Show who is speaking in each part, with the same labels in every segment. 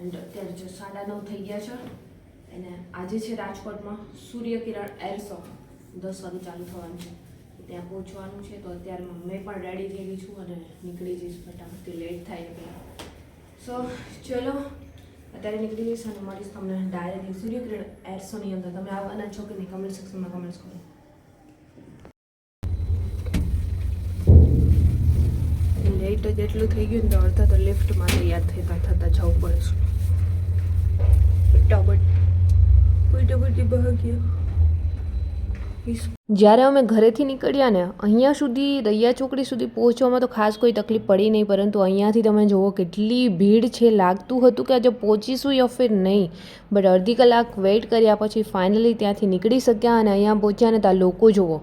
Speaker 1: And અત્યારે જો 9:30 થઈ ગયા છે અને આજે છે રાજકોટમાં સૂર્યકિરણ એર શો 10 વાગે ચાલુ થવાનું છે, ત્યાં પહોંચવાનું છે. તો અત્યારે મેં પણ રેડી થઈ ગઈ છું અને નીકળી જઈશ ફટાફટથી, લેટ થાય એટલે. સો ચલો અત્યારે નીકળી જઈશ અને મળીશ તમને ડાયરેક્ટલી સૂર્યકિરણ એર શોની અંદર. તમે આવવાના છો કે નહીં કમેન્ટ સેક્શનમાં કમેન્ટ્સ કરો. લેટ જ એટલું થઈ ગયું ને તો અડધા તો લિફ્ટમાં તૈયાર થતાં જવું પડે છે. જ્યારે અમે ઘરેથી નીકળ્યા ને અહીંયા સુધી રૈયા ચોકડી સુધી પહોંચવામાં તો ખાસ કોઈ તકલીફ પડી નહીં, પરંતુ અહીંયાથી તમે જુઓ કેટલી ભીડ છે. લાગતું હતું કે આજે પહોંચીશું યા ફિર નહીં, બટ અડધી કલાક વેઇટ કર્યા પછી ફાઇનલી ત્યાંથી નીકળી શક્યા. અને અહીંયા પહોંચ્યા ને ત્યાં લોકો જુઓ,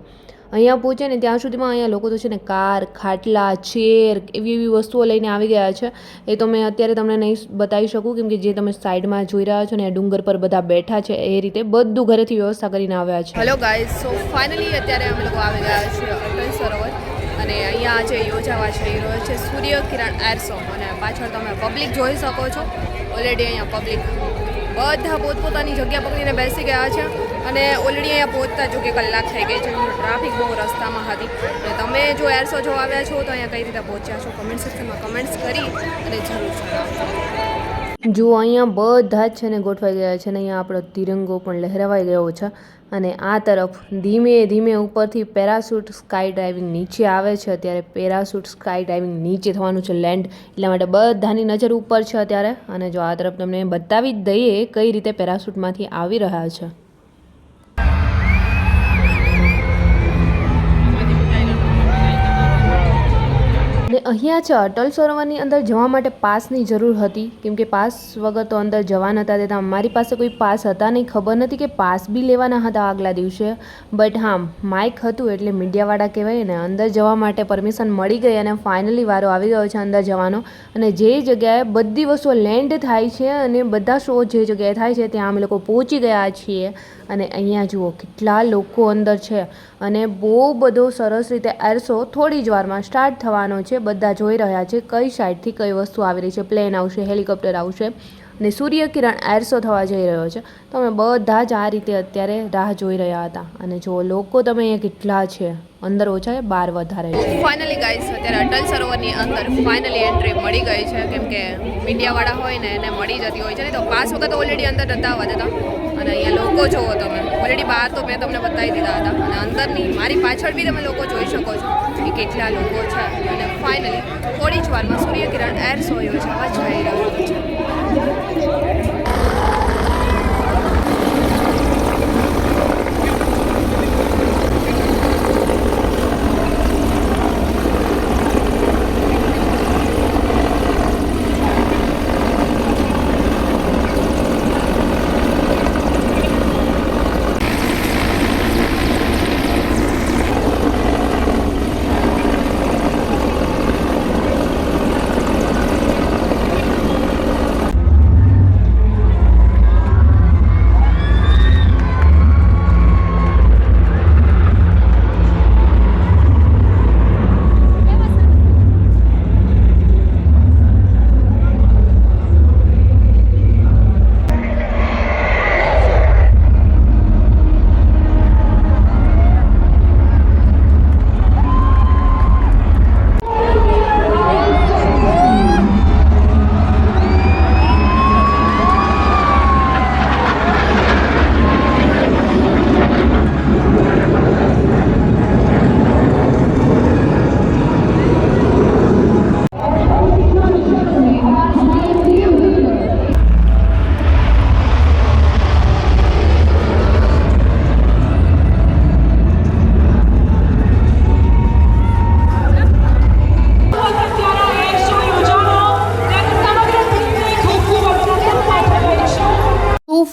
Speaker 1: અહીંયા પહોંચ્યા ને ત્યાં સુધીમાં અહીંયા લોકો તો છે ને કાર, ખાટલા, ચેર એવી વસ્તુઓ લઈને આવી ગયા છે. એ તો મેં અત્યારે તમને નહીં બતાવી શકું, કેમ કે જે તમે સાઈડમાં જોઈ રહ્યા છો ને ડુંગર પર બધા બેઠા છે એ રીતે બધું ઘરેથી વ્યવસ્થા કરીને આવ્યા છે. હેલો ગાઈઝ, સો ફાઇનલી અત્યારે અમે લોકો આવી ગયા છીએ અટલ સરોવર અને અહીંયા આજે યોજાવા જઈ રહ્યો છે સૂર્યકિરણ એર શો. અને પાછળ તમે પબ્લિક જોઈ શકો છો. ઓલરેડી અહીંયા પબ્લિક બધા પોતપોતાની જગ્યા પકડીને બેસી ગયા છે અને ઓલરેડી અહીંયા પહોંચતા જો કે કલાક થઈ ગઈ છે. ટ્રાફિક બહુ રસ્તામાં હતી. તો તમે જો એર શો જોવા આવ્યા છો તો અહીંયા કઈ રીતે પહોંચ્યા છો કમેન્ટ સેક્શનમાં કમેન્ટ્સ કરી અને જરૂર જણાવજો. જો અહીંયા બધા જ છે ને ગોઠવાઈ ગયા છે ને અહીંયા આપણો તિરંગો પણ લહેરાવાઈ ગયો છે. અને આ તરફ ધીમે ધીમે ઉપરથી પેરાશૂટ સ્કાય ડાઇવિંગ નીચે આવે છે. અત્યારે પેરાશૂટ સ્કાય ડાઇવિંગ નીચે થવાનું છે લેન્ડ, એટલા માટે બધાની નજર ઉપર છે અત્યારે. અને જો આ તરફ તમને બતાવી જ દઈએ કઈ રીતે પેરાશૂટમાંથી આવી રહ્યા છે. અને અહીંયા છે અટલ સરોવરની અંદર જવા માટે પાસની જરૂર હતી, કેમ કે પાસ વગર તો અંદર જવા નહોતા દેતા. મારી પાસે કોઈ પાસ હતા નહીં, ખબર નથી કે પાસ બી લેવાના હતા આગલા દિવસે. બટ હા, માઇક હતું એટલે મીડિયાવાળા કહેવાય ને, અંદર જવા માટે પરમિશન મળી ગઈ અને ફાઇનલી વારો આવી ગયો છે અંદર જવાનો. અને જે જગ્યાએ બધી વસ્તુઓ લેન્ડ થાય છે અને બધા શો જે જગ્યાએ થાય છે ત્યાં અમે લોકો પહોંચી ગયા છીએ. અને અહીંયા જુઓ કેટલા લોકો અંદર છે અને બહુ બધો સરસ રીતે એર શો થોડી જ વારમાં સ્ટાર્ટ થવાનો છે. બધા જોઈ રહ્યા છે કઈ સાઈડથી કઈ વસ્તુ આવી રહી છે. પ્લેન આવશે, હેલિકોપ્ટર આવશે અને સૂર્યકિરણ એર શો થવા જઈ રહ્યો છે. તો અમે બધા જ આ રીતે અત્યારે રાહ જોઈ રહ્યા હતા. અને જો લોકો તમે અહીંયા કેટલા છે, અંદર ઓછા છે, બહાર વધારે છે. ફાઇનલી ગાઈસ અત્યારે અટલ સરોવરની અંદર ફાઇનલી એન્ટ્રી મળી ગઈ છે, કેમ કે મીડિયાવાળા હોય ને એને મળી જતી હોય છે ને. તો પાસ વખત ઓલરેડી અંદર નતા આવવા દેતા. અને અહીંયા લોકો જોવો તમે, ઓલરેડી બહાર તો મેં તમને બતાવી દીધા હતા અને અંદરની મારી પાછળ બી તમે લોકો જોઈ શકો છો કે કેટલા લોકો છે. અને ફાઇનલી થોડી જ વારમાં સૂર્યકિરણ એર શો યોજાવા જઈ રહ્યો છે.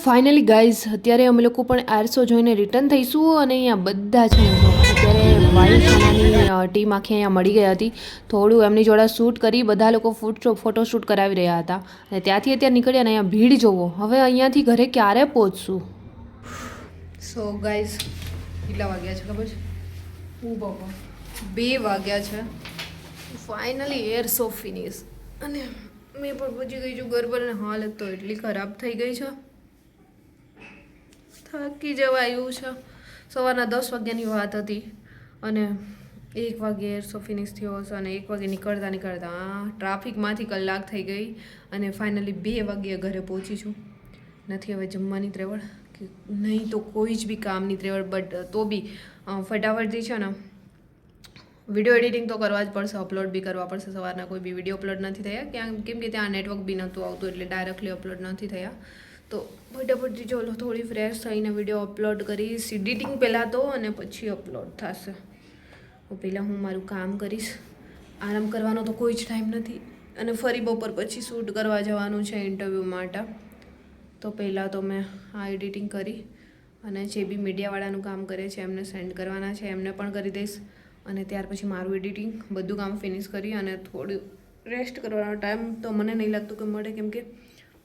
Speaker 1: ફાઇનલી ગાઈઝ અત્યારે અમે લોકો પણ એર શો જોઈને રિટર્ન થઈશું. અને અહીંયા બધા છે અત્યારે વાયુસેનાની ટીમ આખી અહીંયા મળી ગઈ હતી. થોડું એમની જોડે શૂટ કરી બધા લોકો ફોટોશૂટ કરાવી રહ્યા હતા. અને ત્યાંથી અત્યારે નીકળ્યા ને અહીંયા ભીડ જોવો. હવે અહીંયાથી ઘરે ક્યારે પહોંચશું? સો ગાઈઝ કેટલા વાગ્યા છે ખબર છે? 2 વાગ્યા છે. Finally air show finish. અને મેં પણ પહોંચી ગઈ છું ઘર પર અને હાલત તો એટલી ખરાબ થઈ ગઈ છે, થાકી જવાયું છે. સવારના 10 વાગ્યાની વાત હતી અને 1 વાગે એરસો ફિનિશ થયો હશે અને 1 વાગે નીકળતા ટ્રાફિકમાંથી કલાક થઈ ગઈ અને ફાઇનલી 2 વાગ્યે ઘરે પહોંચી છું. નથી હવે જમવાની ત્રેવડ કે નહીં તો કોઈ જ બી કામની ત્રેવડ, બટ તો બી ફટાફટથી છે ને વિડીયો એડિટિંગ તો કરવા જ પડશે, અપલોડ બી કરવા પડશે. સવારના કોઈ બી વિડીયો અપલોડ નથી થયા કેમ કે ત્યાં નેટવર્ક બી નહોતું આવતું એટલે ડાયરેક્ટલી અપલોડ નથી થયા. તો ફટાફટથી ચાલો થોડી ફ્રેશ થઈને વિડીયો અપલોડ કરીશ, એડિટિંગ પહેલાં તો અને પછી અપલોડ થશે. પહેલાં હું મારું કામ કરીશ, આરામ કરવાનો તો કોઈ જ ટાઈમ નથી અને ફરી બપોર પછી શૂટ કરવા જવાનું છે ઇન્ટરવ્યૂ માટે. તો પહેલાં તો મેં આ એડિટિંગ કરી અને જે બી મીડિયાવાળાનું કામ કરે છે એમને સેન્ડ કરવાના છે, એમને પણ કરી દઈશ અને ત્યાર પછી મારું એડિટિંગ બધું કામ ફિનિશ કરી અને થોડું રેસ્ટ કરવાનો ટાઈમ તો મને નહીં લાગતું કે મળે, કેમ કે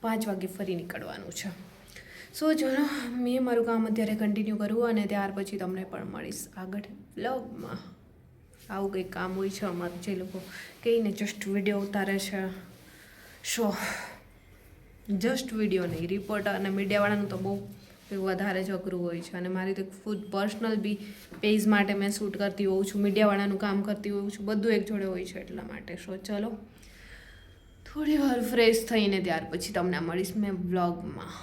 Speaker 1: 5 વાગે ફરી નીકળવાનું છે. સો ચલો મેં મારું કામ અત્યારે કન્ટિન્યુ કરું અને ત્યાર પછી તમને પણ મળીશ આગળ વ્લોગમાં. આવું કંઈક કામ હોય છે અમારું, જે લોકો કહીને જસ્ટ વિડીયો ઉતારે છે શો, જસ્ટ વિડીયો નહીં, રિપોર્ટર અને મીડિયાવાળાનું તો બહુ વધારે જ અઘરું હોય છે. અને મારી તો ખુદ પર્સનલ બી પેજ માટે મેં શૂટ કરતી હોઉં છું, મીડિયાવાળાનું કામ કરતી હોઉં છું, બધું એક જોડે હોય છે એટલા માટે. સો ચલો થોડી વાર ફ્રેશ થઈને ત્યાર પછી તમને મળીશ મેં વ્લોગમાં.